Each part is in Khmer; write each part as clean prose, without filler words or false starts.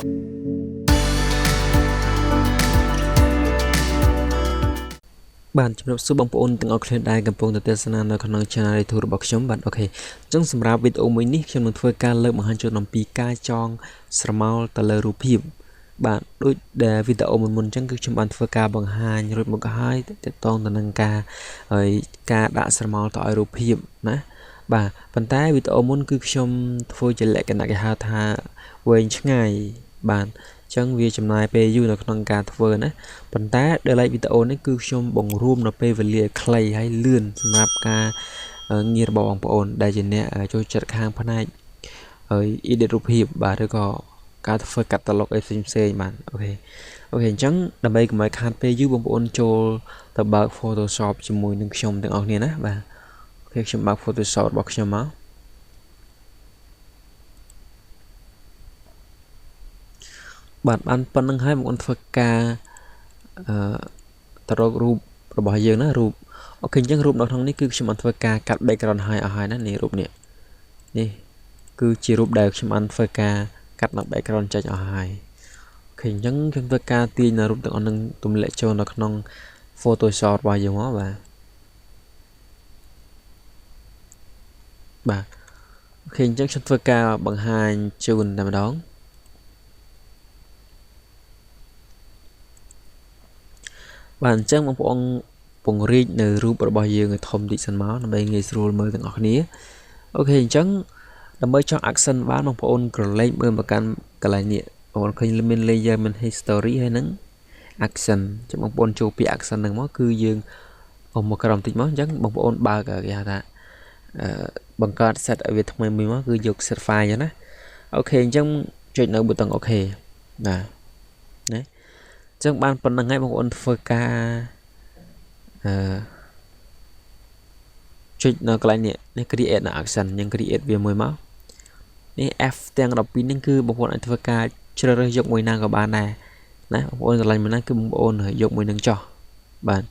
bạn chụp được số bóng ôn từng ở trên đài cầm bông từ tia sángនៅក្នុង channel YouTube របស់ខ្ញុំបាទអូខេអញ្ចឹងសម្រាប់វីដេអូមួយនេះខ្ញុំនឹងធ្វើការលើកបង្ហាញជូនអំពីការចងស្រមោលទៅលើរូបភាពបាទដូចដែលវីដេអូមុនៗអញ្ចឹងគឺខ្ញុំបានធ្វើការបង្ហាញរួចមកហើយទាក់ទងទៅនឹងការដាក់ស្រមោលទៅឲ្យរូបភាពណាបាទប៉ុន្តែវីដេអូមុនគឺខ្ញុំធ្វើជាលក្ខណៈគេហៅថាវែងឆ្ងាយបាទចឹងវាចំណាយពេលយូរនៅក្នុងការធ្វើណាប៉ុន្តែដល់វីដេអូនេះគឺខ្ញុំបង្រួមនៅពេលវេលាខ្លីហើយលឿនសម្រាប់ការងាររបស់បងប្អូនដែលជាអ្នកចូលចិត្តខាងផ្នែកedit រូបភាពបាទឬក៏ការធ្វើ catalog អីផ្សេងៗបាទអូខេអញ្ចឹងដើម្បីកុំឲ្យខាតពេលយូរបងប្អូនចូលទៅបើក Photoshop ជាមួយនឹងខ្ញុំទាំងអស់គ្នាណាបាទអូខេខ្ញុំបើក Photoshop របស់ខ្ញុំមកបាទបានប៉ុណ្្នឹងហើយបងប្អូនធ្វើការទៅរករូបរបស់យើងណារូបអូខេអញ្ចឹងរូបនៅក្នុងនេះគឺខ្ញុំបានធ្វើការកាត់ background ឲ្យអស់ហើយណានេះរូបនេះគឺជារូបដែលខ្ញុំបានធ្វើការកាត់នៅ background ចេញអស់ហើយអូខេអញ្ចឹងខ្ញុំធ្វើការទាញនៅរូបទាំងអស់នឹងទម្លាក់ចូលនៅក្នុង Photoshop របស់យើងមកបាទអូខេអញ្ចឹងខ្ញុំធ្វើការបង្ហាញជូនតែម្ដងបាទអញ្ចឹងបងប្អូនពង្រីកនៅរូបរបស់យើងឲ្យធំតិចសិនមកដើម្បីងាយស្រួលមើលទាំងអស់គ្នាអូខេអញ្ចឹងដើម្បីចង់ accent បានបងប្អូនក្រឡេកមើលមកកាន់កន្លែងនេះបងប្អូនឃើញមាន layer មាន history ហើយនឹង accent អញ្ចឹងបងប្អូនចូលពី accent ហ្នឹងមកគឺយើងមកក្រោមតិចមកអញ្ចឹងបងប្អូនបើកគេហៅថាបង្កើត set ឲ្យវាថ្មីមួយមកគឺយក set file អញ្ចឹងណាអូខេអញ្ចឹងចុចនៅប៊ូតុងអូខេបាទណាចឹងបានប៉ុណ្្នឹងហើយបងប្អូនធ្វើការចុចនៅកន្លែងនេះ create នៅ action យើង create វាមួយមកនេះ F ទាំង12នេះគឺបងប្អូនអាចធ្វើការជ្រើសរើសយកមួយណាក៏បានដែរណាបងប្អូនកន្លែងមួយណាគឺបងប្អូនយកមួយនឹងចោះបាទ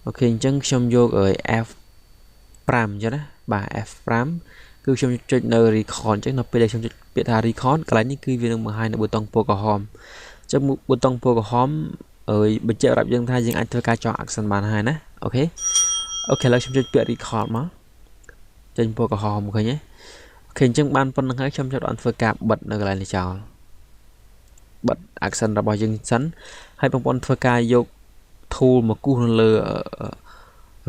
អូខេអញ្ចឹងខ្ញុំយកF5 អញ្ចឹងណាបាទ F5 គឺខ្ញុំចុចនៅ record អញ្ចឹងនៅពេលដែលខ្ញុំចុចពាក្យថា record កន្លែងនេះគឺវានឹងបង្ហាញនៅប៊ូតុងពណ៌ក្រហមចឹងប៊ូតុងពណ៌ក្រហមបញ្ជាក់ប្រាប់យើងថាយើងអាចធ្វើការចង accent បានហើយណាអូខេឥឡូវខ្ញុំចុចពាក្យ record មកចេញពណ៌ក្រហមឃើញទេអូខេអញ្ចឹងបានប៉ុណ្្នឹងហើយខ្ញុំចាប់បានធ្វើការបិទនៅកន្លែងនេះចោលបិទ accent របស់យើងសិនហើយបងប្អូនធ្វើការយក tool មកគូសនៅលើ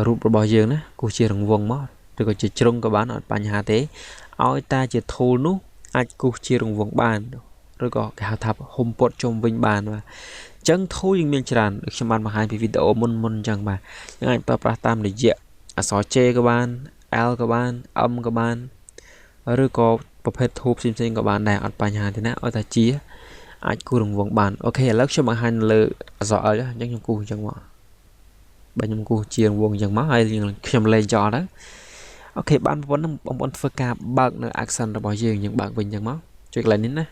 រូបរបស់យើងណាគូសជារង្វង់មកឬក៏ជាជ្រុងក៏បានអត់បញ្ហាទេឲ្យតែជា tool នោះអាចគូសជារង្វង់បានឬក៏គេហៅថាហុំពត់ជុំវិញបានបាទអញ្ចឹង tool យើងមានច្រើនខ្ញុំបានបង្ហាញពីវីដេអូមុនអញ្ចឹងបាទយើងអាចប្រើប្រាស់តាមរយៈអក្សរ J ក៏បាន L ក៏បាន M ក៏បានឬក៏ប្រភេទ tool ផ្សេងៗក៏បានដែរអត់បញ្ហាទេណាឲ្យតែជាអាចគូសរង្វង់បានអូខេឥឡូវខ្ញុំបង្ហាញលើអក្សរ L អញ្ចឹងខ្ញុំគូសអញ្ចឹងមកបើខ្ញុំគូសជារង្វង់អញ្ចឹងមកហើយខ្ញុំលេងចោលទៅអូខេបានបងប្អូនធ្វើការបើកនៅ accent របស់យើងបើកវិញអញ្ចឹងមកចុចកន្លែងនេះណា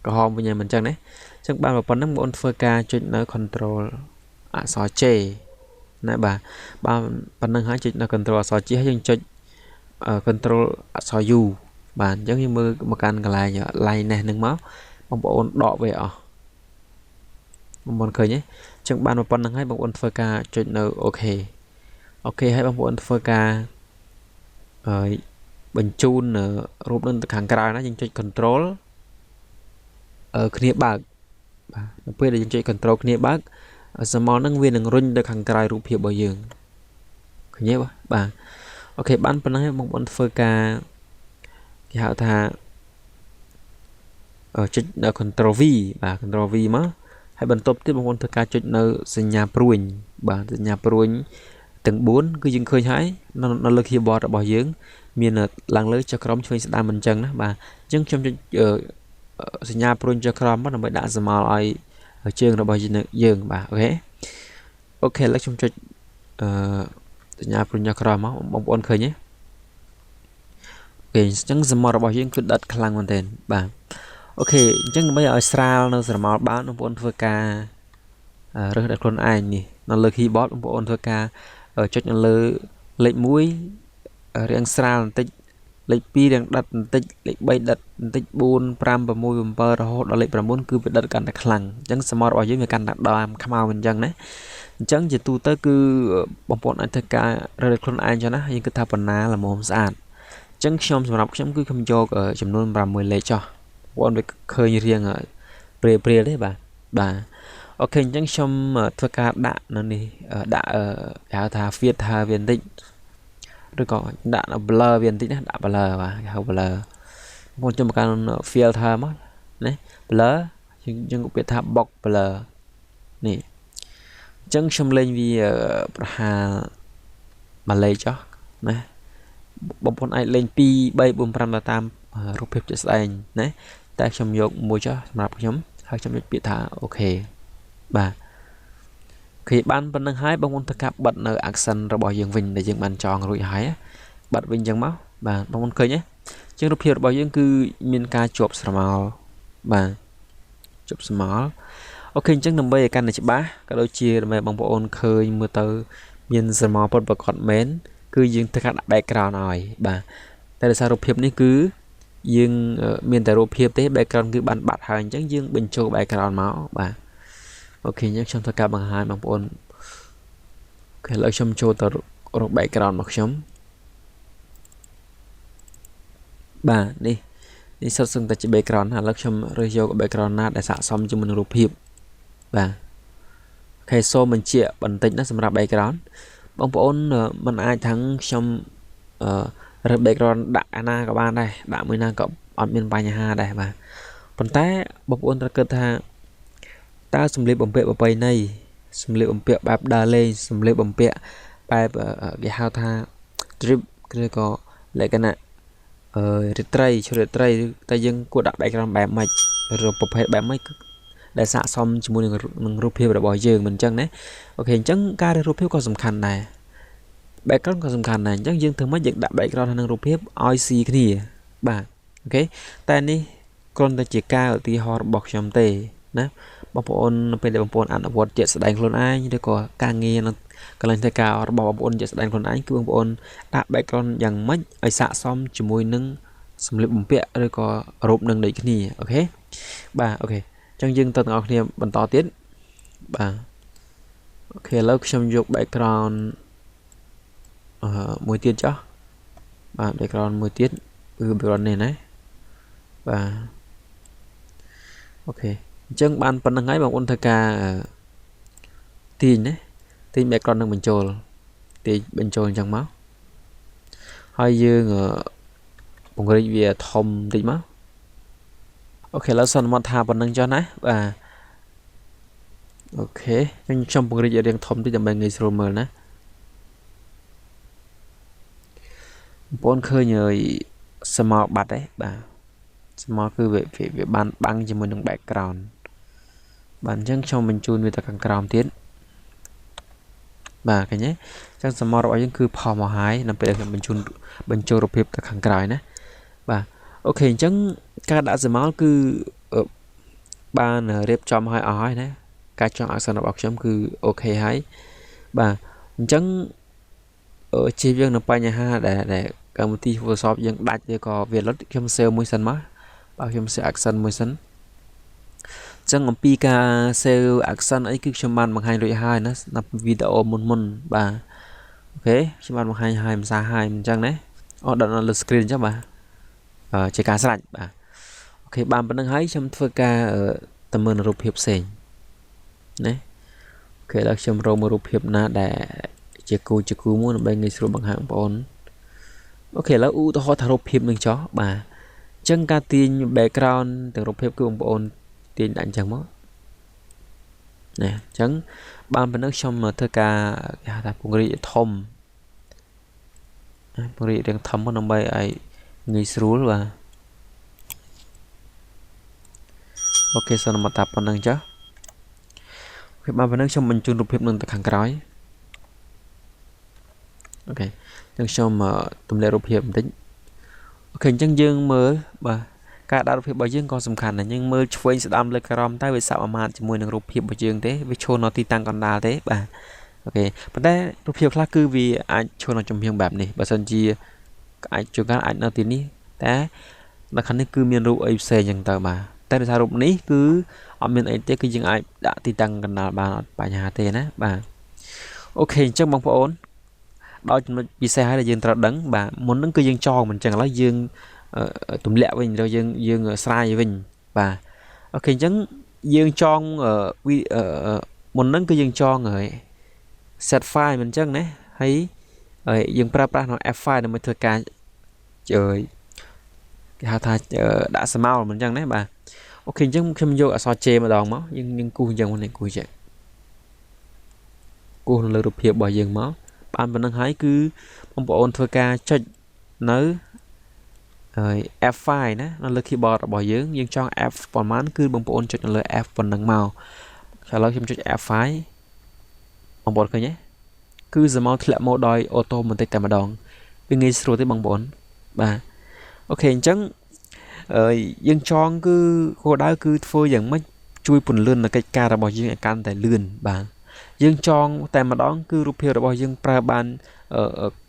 ក្រហមវិញមិនអញ្ចឹងណាអញ្ចឹងបានប៉ុណ្ណឹងបងប្អូនធ្វើការចុចនៅ Ctrl អក្សរ J ណាបាទប៉ុណ្ណឹងហើយចុចនៅ Ctrl អក្សរ J ហើយយើងចុចCtrl អក្សរ U បាទអញ្ចឹងយើងមើលមកកាន់កន្លែង line នេះនឹងមកបងប្អូនដកវាអស់បងប្អូនឃើញទេអញ្ចឹងបានប៉ុណ្ណឹងហើយបងប្អូនធ្វើការចុចនៅអូខេហើយបងប្អូនធ្វើការបញ្ជូនរូបនឹងទៅខាងក្រៅណាយើងចុច Ctrl គ្នាបើកបាទនៅពេលដែលយើងចុច Ctrl គ្នាបើកស្រមោលនឹងវានឹងរុញទៅខាងក្រៅរូបភាពរបស់យើងឃើញទេបាទអូខេបានប៉ុណ្ណឹងហើយបងប្អូនធ្វើការគេហៅថាចុចនៅ Ctrl V បាទ Ctrl V មកហើយបន្ទាប់ទៀតបងប្អូនធ្វើការចុចនៅសញ្ញាព្រួញបាទសញ្ញាព្រួញទាំង4គឺយើងឃើញហើយនៅលើ keyboard របស់យើងមានឡើងលើចុចក្រោមឆ្វេងស្ដាំមិនអញ្ចឹងណាបាទអញ្ចឹងខ្ញុំចុចសញ្ញាព្រួញចុចក្រោមមកដើម្បីដាក់ស្រមោលឲ្យជើងរបស់យើងបាទអូខេឥឡូវខ្ញុំចុចសញ្ញាព្រួញចុចក្រោមមកបងប្អូនឃើញទេអូខេអញ្ចឹងស្រមោលរបស់យើងគឺដិតខ្លាំងមែនទែនបាទអូខេអញ្ចឹងដើម្បីឲ្យស្រាលនៅស្រមោលបានបងប្អូនធ្វើការរើសដាក់ខ្លួនឯងនេះនៅលើ keyboard បងប្អូនធ្វើការចុចនៅលើលេខ1រាងស្រាលបន្តិច លេខ 2 រៀងដិតបន្តិចលេខ 3 ដិតបន្តិច 4 5 6 7 រហូតដល់លេខ 9 គឺវាដិតកាន់តែខ្លាំងអញ្ចឹងសមរបស់យើងវាកាន់តែដើមខ្មៅអញ្ចឹងណាអញ្ចឹងជាទូទៅគឺបងប្អូនអាចធ្វើការរើខ្លួនឯងចឹងណាយើងគិតថាបណ្ណាល្មមស្អាតអញ្ចឹងខ្ញុំសម្រាប់ខ្ញុំគឺខ្ញុំយកចំនួន6លេខចុះបងប្អូនវាឃើញរៀងព្រាលទេបាទអូខេអញ្ចឹងខ្ញុំធ្វើការដាក់នៅនេះដាក់គេហៅថា filter វាបន្តិចឬក៏ដាក់ blur វាបន្តិចណាដាក់ blur បាទគេហៅ blur បងខ្ញុំបង្កើន filter មកណា blur យើងពាក្យថា box blur នេះអញ្ចឹងខ្ញុំលេងវាប្រហែល1លេខចុះណាបងប្អូនអាចលេង2 3 4 5ទៅតាមរូបភាពជាក់ស្ដែងណាតែខ្ញុំយកមួយចុះសម្រាប់ខ្ញុំហើយខ្ញុំពាក្យថាអូខេបាទអូខេបានប៉ុណ្្នឹងហើយបងប្អូនធ្វើការបិទនៅ action របស់យើងវិញដែលយើងបានចងរួចហើយបិទវិញអញ្ចឹងមកបាទបងប្អូនឃើញទេអញ្ចឹងរូបភាពរបស់យើងគឺមានការជាប់ស្រមោលបាទជាប់ស្រមោលអូខេអញ្ចឹងដើម្បីឲ្យកាន់តែច្បាស់ក៏ដូចជាដើម្បីបងប្អូនឃើញមើលទៅមានស្រមោលពិតប្រាកដមែនគឺយើងធ្វើការដាក់ background ឲ្យបាទតែដោយសាររូបភាពនេះគឺយើងមានតែរូបភាពទេ background គឺបានបាត់ហើយអញ្ចឹងយើងបញ្ចូល background មកបាទអូខេអញ្ចឹងខ្ញុំធ្វើការបង្ហាញបងប្អូនអូខេឥឡូវខ្ញុំចូលទៅរក background របស់ខ្ញុំបាទនេះសុទ្ធសឹងតែជា background ឥឡូវខ្ញុំរើសយក background ណាដែលស័ក្តិសមជាមួយនឹងរូបភាពបាទអូខេសូមបញ្ជាក់បន្តិចណាសម្រាប់ background បងប្អូនមិនអាចថាខ្ញុំរើស background ដាក់អាណាក៏បានដែរដាក់មួយណាក៏អត់មានបញ្ហាដែរបាទប៉ុន្តែបងប្អូនត្រូវគិតថាតើសម្លៀកបំពាក់ប្រពៃណីសម្លៀកបំពាក់បែបដើរលេងសម្លៀកបំពាក់បែបគេហៅថា trip ឬក៏លក្ខណៈរាត្រីឈុតរាត្រីតែយើងគួរដាក់ background បែបម៉េចឬប្រភេទបែបម៉េចដែលស័ក្តិសមជាមួយនឹងរូបភាពរបស់យើងមិនអញ្ចឹងណាអូខេអញ្ចឹងការរើសរូបភាពក៏សំខាន់ដែរ background ក៏សំខាន់ដែរអញ្ចឹងយើងធ្វើម៉េចយើងដាក់ background ក្នុងរូបភាពឲ្យស៊ីគ្នាបាទអូខេតែនេះគ្រាន់តែជាការឧទាហរណ៍របស់ខ្ញុំទេណាបងប្អូនពេលដែលបងប្អូនអនុវត្តជាក់ស្ដែងខ្លួនឯងឬក៏ការងារនៅកន្លែងធ្វើការរបស់បងប្អូនជាក់ស្ដែងខ្លួនឯងគឺបងប្អូនដាក់ background យ៉ាងម៉េចឲ្យស័ក្តិសមជាមួយនឹងសម្លៀកបំពាក់ឬក៏រូបនឹងដូចគ្នាអូខេបាទអូខេអញ្ចឹងយើងទៅទាំងអស់គ្នាបន្តទៀតបាទអូខេឥឡូវខ្ញុំយក background មួយទៀតចុះបាទ background មួយទៀតគឺ background នេះណាបាទអូខេអញ្ចឹងបានប៉ុណ្្នឹងហើយបងប្អូនធ្វើការទាញណាទាញ background នឹងបញ្ចូលទាញបញ្ចូលអញ្ចឹងមកហើយយើងពង្រីកវាធំបន្តិចមកអូខេឥឡូវសន្មតថាប៉ុណ្្នឹងចុះណាបាទអូខេខ្ញុំពង្រីករាងធំតិចដើម្បីងាយស្រួលមើលណាបងប្អូនឃើញសមោលបាត់ទេបាទសមោលគឺវាបានបាំងជាមួយនឹង background បាទអញ្ចឹងខ្ញុំបញ្ជូនវាទៅខាងក្រោមទៀតបាទឃើញទេអញ្ចឹងសមោលរបស់យើងគឺផុសមកហើយនៅពេលខ្ញុំបញ្ចូលរូបភាពទៅខាងក្រោយណាបាទអូខេអញ្ចឹងការដាក់សមោលគឺបានរៀបចំឲ្យអស់ហើយណាការចងអក្សររបស់ខ្ញុំគឺអូខេហើយបាទអញ្ចឹងជៀសវាងនៅបញ្ហាដែលកម្មវិធី Photoshop យើងដាច់ឬក៏វាលុតខ្ញុំ save មួយសិនមកបាទខ្ញុំ save action មួយសិនអញ្ចឹងអំពីការ save action អីគឺខ្ញុំបានបង្ហាញរួចហើយណានៅវីដេអូមុនបាទអូខេខ្ញុំបានបង្ហាញហើយមិនសាហើយអញ្ចឹងណាដាក់នៅលើ screen អញ្ចឹងបាទជាការស្រេចបាទអូខេបានប៉ុណ្្នឹងហើយខ្ញុំធ្វើការទៅមើលរូបភាពផ្សេងណាអូខេដល់ខ្ញុំរកមើលរូបភាពណាដែលជាគូមួយដើម្បីងាយស្រួលបង្ហាញបងប្អូនអូខេឥឡូវឧទាហរណ៍ថារូបភាពនឹងចុះបាទអញ្ចឹងការទាញ background ទាំងរូបភាពគឺបងប្អូនទាញដាក់អញ្ចឹងមកណាអញ្ចឹងបានប៉ុណ្ណឹងខ្ញុំធ្វើការគេហៅថាពង្រីកធំពង្រីករាងធំមកដើម្បីឲ្យងាយស្រួលបាទអូខេសូមមកតាប៉ុណ្ណឹងចុះអូខេបានប៉ុណ្ណឹងខ្ញុំបញ្ជូនរូបភាពនឹងទៅខាងក្រោយអូខេអញ្ចឹងខ្ញុំទម្លាក់រូបភាពបន្តិចអូខេអញ្ចឹងយើងមើលបាទការដាក់រូបភាពរបស់យើងក៏សំខាន់ដែរយើងមើលឆ្វេងស្ដាំលើក្រោមតែវាស័ព្ទអាម៉ាតជាមួយនឹងរូបភាពរបស់យើងទេវាឈរនៅទីតាំងកណ្ដាលទេបាទអូខេប៉ុន្តែរូបភាពខ្លះគឺវាអាចឈរនៅចំហៀងបែបនេះបើសិនជា អាចជួនកាលអាចនៅទីនេះតែនៅខាងនេះគឺមានរូបអីផ្សេងចឹងទៅបាទតែដោយសាររូបនេះគឺអត់មានអីទេគឺយើងអាចដាក់ទីតាំងកណ្ដាលបានអត់បញ្ហាទេណាបាទអូខេអញ្ចឹងបងប្អូនដល់ចំណុចពិសេសហើយដែលយើងត្រូវដឹងបាទមុនហ្នឹងគឺយើងចងមិនអញ្ចឹងឥឡូវយើងទម្លាក់វិញឬយើងស្រាយវិញបាទអូខេអញ្ចឹងយើងចងមុនហ្នឹងគឺយើងចងហើយ set file មិនអញ្ចឹងណាហើយយើងប្រើប្រាស់នៅ F file ដើម្បីធ្វើការគេហៅថាដាក់ស្មៅមិនអញ្ចឹងណាបាទអូខេអញ្ចឹងខ្ញុំយកអក្សរ J ម្ដងមកយើងគូសអញ្ចឹងនេះគូសចេះគូសលើរូបភាពរបស់យើងមកបានប៉ុណ្្នឹងហើយគឺបងប្អូនធ្វើការចុចនៅ F file ណានៅលើ keyboard របស់យើងចង់ F ប្រហែលគឺបងប្អូនចុចនៅលើ F ប៉ុណ្្នឹងមកឥឡូវខ្ញុំចុច F file បងប្អូនឃើញទេគឺសមកធ្លាក់មកដោយអូតូម៉ាទិកតែម្ដងវាងាយស្រួលទេបងប្អូនបាទអូខេអញ្ចឹងយើងចងគឺគោលដៅគឺធ្វើយ៉ាងម៉េចជួយពន្លឿននៅកិច្ចការរបស់យើងឲ្យកាន់តែលឿនបាទយើងចងតែម្ដងគឺរូបភាពរបស់យើងប្រើបាន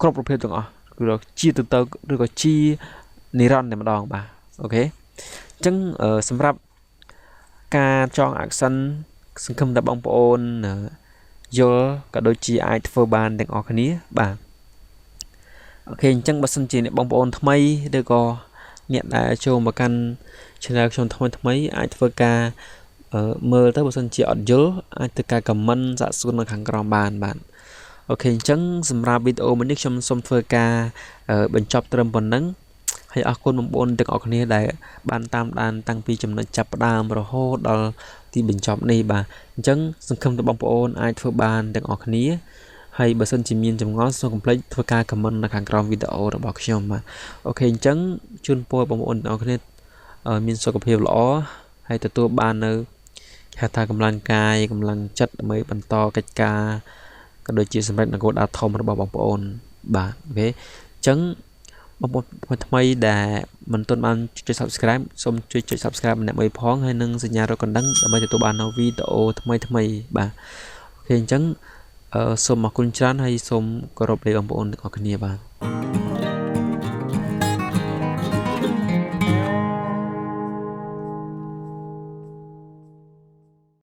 គ្រប់រូបភាពទាំងអស់គឺជាទូទៅឬក៏ជានិរន្តរ៍តែម្ដងបាទអូខេអញ្ចឹងសម្រាប់ការចងអាក់សិនសង្ឃឹមថាបងប្អូនយល់ក៏ដូចជាអាចធ្វើបានទាំងអស់គ្នាបាទអូខេអញ្ចឹងបើសិនជាអ្នកបងប្អូនថ្មីឬក៏អ្នកដែលចូលមកកាន់ channel ខ្ញុំថ្មីអាចធ្វើការមើលទៅបើសិនជាអត់យល់អាចធ្វើការ comment សាកសួរនៅខាងក្រោមបានបាទអូខេអញ្ចឹងសម្រាប់វីដេអូមួយនេះខ្ញុំសូមធ្វើការបញ្ចប់ត្រឹមប៉ុណ្ណឹងហើយអរគុណបងប្អូនទាំងអស់គ្នាដែលបានតាមដានតាំងពីចំណុចចាប់ផ្ដើមរហូតដល់ទីបញ្ចប់នេះបាទអញ្ចឹងសង្ឃឹមថាបងប្អូនអាចធ្វើបានទាំងអស់គ្នាហើយបើសិនជាមានចម្ងល់សូមកុំភ្លេចធ្វើការ comment នៅខាងក្រោមវីដេអូរបស់ខ្ញុំបាទអូខេអញ្ចឹងជូនពរបងប្អូនទាំងអស់គ្នាមានសុខភាពល្អហើយទទួលបាននៅគេថាកម្លាំងកាយកម្លាំងចិត្តដើម្បីបន្តកិច្ចការក៏ដូចជាសម្រាប់នៅគោលដៅធំរបស់បងប្អូនបាទអូខេអញ្ចឹងបងប្អូនថ្មីដែលមិនទាន់បានចុច Subscribe សូមជួយចុច Subscribe ម្នាក់មួយផងហើយនឹងសញ្ញារូបកណ្ដឹងដើម្បីទទួលបាននៅវីដេអូថ្មីបាទអូខេអញ្ចឹងសូមអរគុណច្រើនហើយសូមគោរពលាបងប្អូនទាំងអស់គ្នាបាទ